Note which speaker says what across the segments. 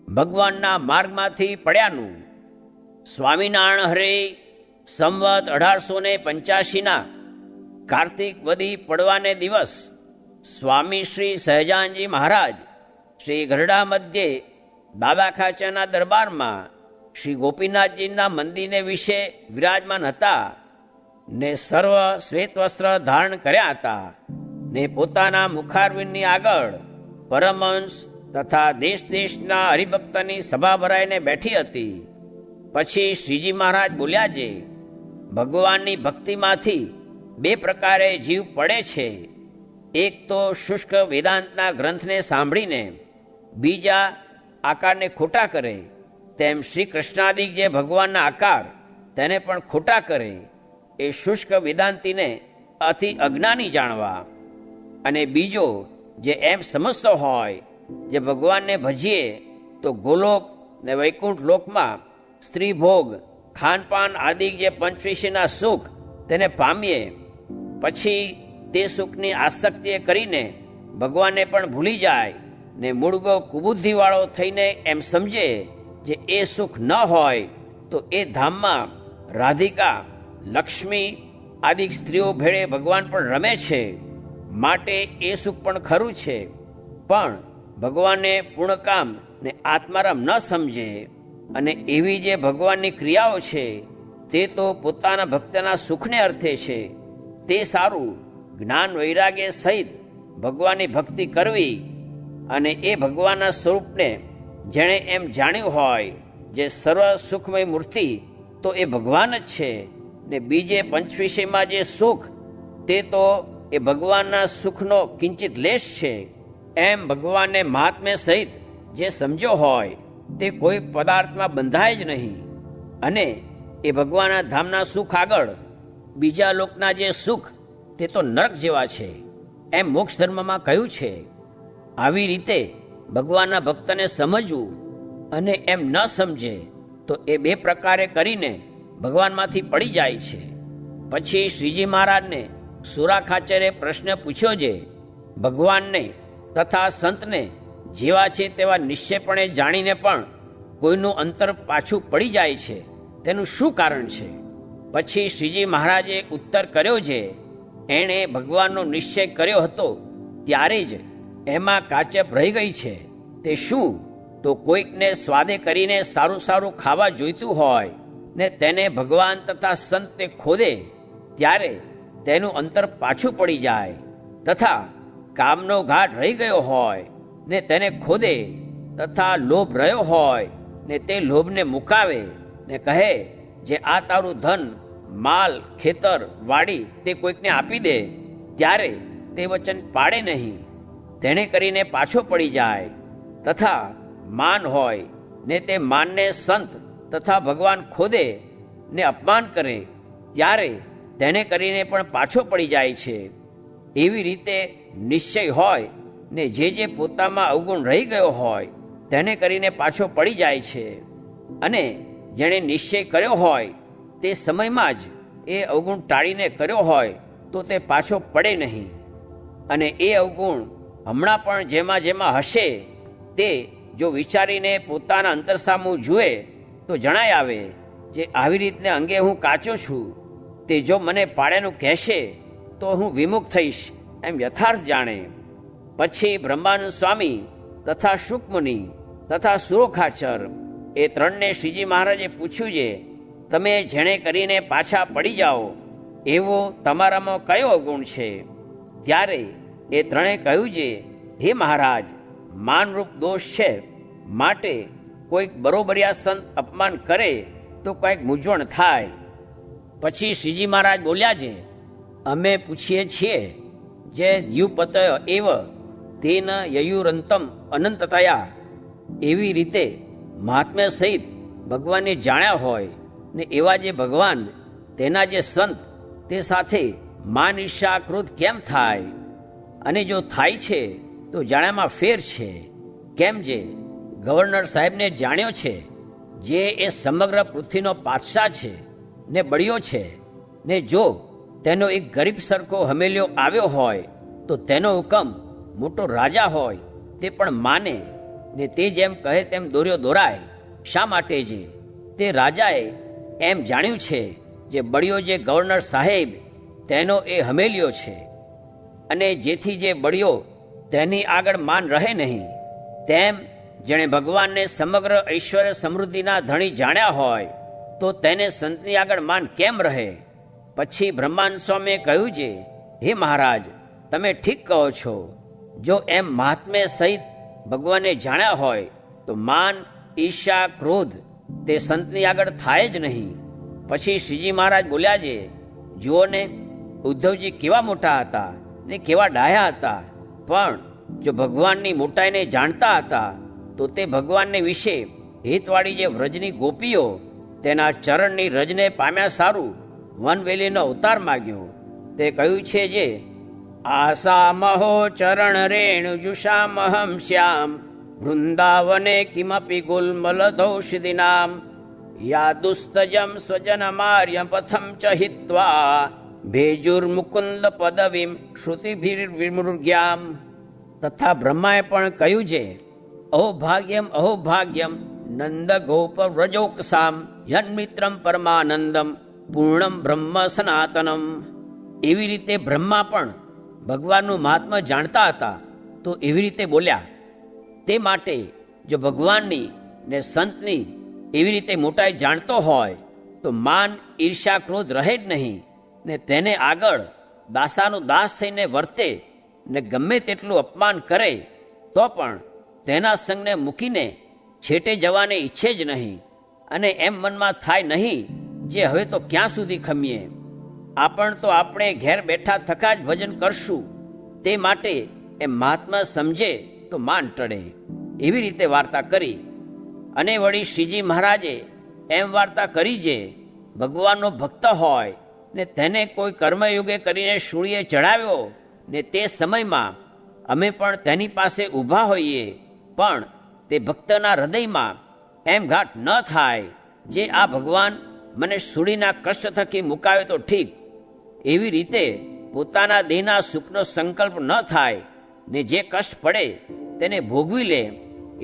Speaker 1: ભગવાનના માર્ગમાંથી પડ્યાનું. સ્વામિનારાયણ હરે સંવત 1885ના કાર્તિક વદી પડવાને દિવસ સ્વામી શ્રી સહજાનજી મહારાજ શ્રી ગઢડા મધ્યે દાદા ખાચરના દરબારમાં શ્રી ગોપીનાથજીના મંદિરને વિશે વિરાજમાન હતા ને સર્વ શ્વેત વસ્ત્ર ધારણ કર્યા હતા ને પોતાના મુખારવિંદની આગળ પરમહંસ તથા દેશ દેશના હરિભક્તની સભા ભરાઈને બેઠી હતી. પછી શ્રીજી મહારાજ બોલ્યા છે, ભગવાનની ભક્તિમાંથી બે પ્રકારે જીવ પડે છે. એક તો શુષ્ક વેદાંતના ગ્રંથને સાંભળીને બીજા આકારને ખોટા કરે, તેમ શ્રી કૃષ્ણાદિક જે ભગવાનના આકાર તેને પણ ખોટા કરે. એ શુષ્ક વેદાંતિને અતિ અજ્ઞાની જાણવા. અને બીજો જે એમ સમજતો હોય જે ભગવાનને ભજીએ તો ગોલોક ને વૈકુંઠ લોકમાં સ્ત્રી ભોગ ખાનપાન આદિ જે પંચવિષયના સુખ તેને પામીએ, પછી તે સુખની આસક્તિએ કરીને ભગવાનને પણ ભૂલી જાય ને મૂળગો કુબુદ્ધિવાળો થઈને એમ સમજે જે એ સુખ ન હોય તો એ ધામમાં રાધિકા લક્ષ્મી આદિ સ્ત્રીઓ ભેળે ભગવાન પણ રમે છે, માટે એ સુખ પણ ખરું છે. પણ ભગવાનને પૂર્ણકામ ને આત્મારામ ન સમજે અને એવી જે ભગવાનની ક્રિયાઓ છે તે તો પોતાના ભક્તના સુખને અર્થે છે, તે સારું જ્ઞાન વૈરાગ્ય સહિત ભગવાનની ભક્તિ કરવી. અને એ ભગવાનના સ્વરૂપને જેણે એમ જાણ્યું હોય જે સર્વ સુખમય મૂર્તિ તો એ ભગવાન જ છે, ને બીજે પંચવિષયમાં જે સુખ તે તો એ ભગવાનના સુખનો કિંચિત લેશ છે. એમ ભગવાનને મહાત્મ્ય સહિત જે સમજ્યો હોય તે કોઈ પદાર્થમાં બંધાય જ નહીં. અને એ ભગવાનના ધામના સુખ આગળ બીજા લોકના જે સુખ તે તો નરક જેવા છે, એમ મોક્ષ ધર્મમાં કહ્યું છે. આવી રીતે ભગવાનના ભક્તને સમજવું અને એમ ન સમજે તો એ બે પ્રકારે કરીને ભગવાનમાંથી પડી જાય છે. પછી શ્રીજી મહારાજને સુરા ખાચરે પ્રશ્ન પૂછ્યો છે, ભગવાનને તથા સંતને જેવા છે તેવા નિશ્ચયપણે જાણીને પણ કોઈનું અંતર પાછું પડી જાય છે, તેનું શું કારણ છે? પછી શ્રીજી મહારાજે ઉત્તર કર્યો છે, એણે ભગવાનનો નિશ્ચય કર્યો હતો ત્યારે જ એમાં કાચપ રહી ગઈ છે. તે શું? તો કોઈકને સ્વાદે કરીને સારું સારું ખાવા જોઈતું હોય ને તેને ભગવાન તથા સંત તે ખોદે ત્યારે તેનું અંતર પાછું પડી જાય. તથા કામનો ઘાટ રહી ગયો હોય ને તેને ખોદે તથા લોભ રહ્યો હોય ને તે લોભને મુકાવે ને કહે જે આ તારું ધન માલ ખેતર વાડી તે કોઈકને આપી દે, ત્યારે તે વચન પાડે નહીં, તેણે કરીને પાછો પડી જાય. તથા માન હોય ને તે માનને સંત તથા ભગવાન ખોદે ને અપમાન કરે ત્યારે તેને કરીને પણ પાછો પડી જાય છે. એવી રીતે નિશ્ચય હોય ને જે પોતામાં અવગુણ રહી ગયો હોય તેને કરીને પાછો પડી જાય છે. અને જેણે નિશ્ચય કર્યો હોય તે સમયમાં જ એ અવગુણ ટાળીને કર્યો હોય તો તે પાછો પડે નહીં. અને એ અવગુણ હમણાં પણ જેમાં જેમાં હશે તે જો વિચારીને પોતાના અંતરસામું જુએ તો જણાય આવે જે આવી રીતને અંગે હું કાચો છું, તે જો મને પાડેનું કહેશે તો હું વિમુખ થઈશ એમ યથાર્થ જાણે. પછી બ્રહ્માનંદ સ્વામી તથા શુકમુનિ તથા સુરોખાચર એ ત્રણને શ્રીજી મહારાજે પૂછ્યું છે, તમે જેણે કરીને પાછા પડી જાઓ એવો તમારામાં કયો અવગુણ છે? ત્યારે એ ત્રણે કહ્યું છે, હે મહારાજ, માનરૂપ દોષ છે, માટે કોઈક બરોબરિયા સંત અપમાન કરે તો કંઈક મૂંઝવણ થાય. પછી શ્રીજી મહારાજ બોલ્યા છે, અમે પૂછીએ છીએ જે દ્યુપતય એવ તેન યયુરંતમ અનંતતયા. એવી રીતે મહાત્મ્ય સહિત ભગવાનને જાણ્યા હોય ને એવા જે ભગવાન તેના જે સંત તે સાથે માન ઈર્ષા ક્રોધ કેમ થાય? અને જો થાય છે તો જાણ્યામાં ફેર છે. કેમ જે ગવર્નર સાહેબને જાણ્યો છે જે એ સમગ્ર પૃથ્વીનો પાતશાહ છે ને બળ્યો છે, ને જો તેનો એક ગરીબ સરખો હમેલિયો આવ્યો હોય તો તેનો હુકમ મોટો રાજા હોય તે પણ માને ને તે જેમ કહે તેમ દોર્યો દોરાય. શા માટે છે? તે રાજાએ એમ જાણ્યું છે જે બળિયો જે ગવર્નર સાહેબ તેનો એ હમેલિયો છે, અને જેથી જે બળિયો તેની આગળ માન રહે નહીં, તેમ જેણે ભગવાનને સમગ્ર ઐશ્વર્ય સમૃદ્ધિના ધણી જાણ્યા હોય તો તેને સંતની આગળ માન કેમ રહે? પછી બ્રહ્માંડ સ્વામીએ કહ્યું છે, હે મહારાજ, તમે ઠીક કહો છો. જો એમ મહાત્મ્ય સહિત ભગવાનને જાણ્યા હોય તો માન, ઈર્ષા, ક્રોધ તે સંતની આગળ થાય જ નહીં. પછી શ્રીજી મહારાજ બોલ્યા છે, જુઓ ને, ઉદ્ધવજી કેવા મોટા હતા ને કેવા ડાયા હતા, પણ જો ભગવાનની મોટાઈને જાણતા હતા તો તે ભગવાનને વિશે હિતવાળી જે વ્રજની ગોપીઓ તેના ચરણની રજને પામ્યા સારું વનવેલીનો અવતાર માગ્યો. તે કહ્યું છે જે આસામહો ચરણ રેણુ જુષામહમ શ્યામ વૃંદાવને કિમપી ગુલ્મલધૌષધિનામ યાદુસ્તજમ સ્વજનમાર્ય પથમ ચ હિત્વા ભેજુર્મુકુંદ પદવીમ શ્રુતિભિર્વિમૃગ્યામ. તથા બ્રહ્માએ પણ કહ્યું છે, અહોભાગ્યમ અહોભાગ્યમ નંદ ગોપ વ્રજોકસામ યન્મિત્રમ પરમાનંદમ પૂર્ણમ બ્રહ્મ સનાતનમ. એવી રીતે બ્રહ્મા પણ ભગવાનનું મહાત્મ્ય જાણતા હતા તો એવી રીતે બોલ્યા. તે માટે જો ભગવાનની ને સંતની એવી રીતે મોટાઈ જાણતો હોય તો માન, ઈર્ષા, ક્રોધ રહે જ નહીં, ને તેને આગળ દાસાનો દાસ થઈને વર્તે ને ગમે તેટલું અપમાન કરે તો પણ તેના સંગને મૂકીને છેટે જવાને ઈચ્છે જ નહીં, અને એમ મનમાં થાય નહીં જે હવે તો ક્યાં સુધી ખમીએ, તો આપણે ઘેર બેઠા થકા જ ભજન કરશું. તે માટે એ મહાત્મા સમજે તો માન ટળે. એવી રીતે વાર્તા કરી. અને વળી શ્રીજી મહારાજે એમ વાર્તા કરી જે ભગવાનનો ભક્ત હોય ને તેને કોઈ કર્મયોગે કરીને શૂળીએ ચડાવ્યો ને તે સમયમાં અમે પણ તેની પાસે ઊભા હોઈએ, પણ તે ભક્તના હૃદયમાં એમ ઘાટ ન થાય જે આ ભગવાન મને શૂળીના કષ્ટ થકી મુકાવે તો ઠીક. એવી રીતે પોતાના દેહના સુખનો સંકલ્પ ન થાય ને જે કષ્ટ પડે તેને ભોગવી લે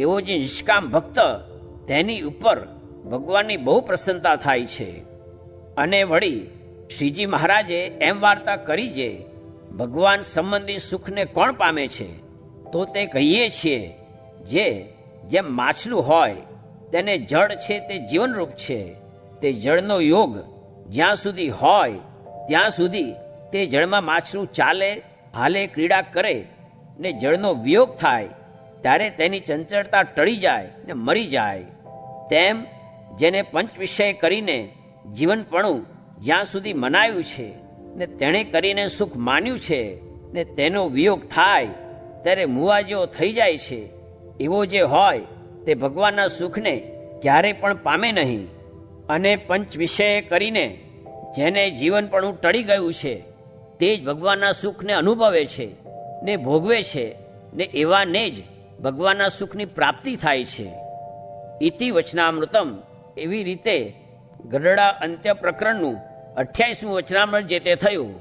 Speaker 1: એવો જે નિષ્કામ ભક્ત, તેની ઉપર ભગવાનની બહુ પ્રસન્નતા થાય છે. અને વળી શ્રીજી મહારાજે એમ વાર્તા કરી જે ભગવાન સંબંધી સુખને કોણ પામે છે? તો તે કહીએ છીએ જેમ માછલું હોય તેને જળ છે તે જીવનરૂપ છે. તે જળનો યોગ જ્યાં સુધી હોય ત્યાં સુધી તે જળમાં માછલું ચાલે, હાલે, ક્રીડા કરે, ને જળનો વિયોગ થાય ત્યારે તેની ચંચળતા ટળી જાય ને મરી જાય. તેમ જેને પંચ વિષય કરીને જીવનપણું જ્યાં સુધી મનાયું છે ને તેણે કરીને સુખ માન્યું છે ને તેનો વિયોગ થાય ત્યારે મુવા જેવો થઈ જાય છે, એવો જે હોય તે ભગવાનના સુખને ક્યારેય પણ પામે નહીં. અને પંચ વિષય કરીને જેને જીવનપણું ટળી ગયું છે તે જ ભગવાનના સુખને અનુભવે છે ને ભોગવે છે, ને એવાને જ ભગવાનના સુખની પ્રાપ્તિ થાય છે. ઇતિ વચનામૃતમ. એવી રીતે ગઢડા અંત્ય પ્રકરણનું 28મું વચનામૃત જે તે થયું.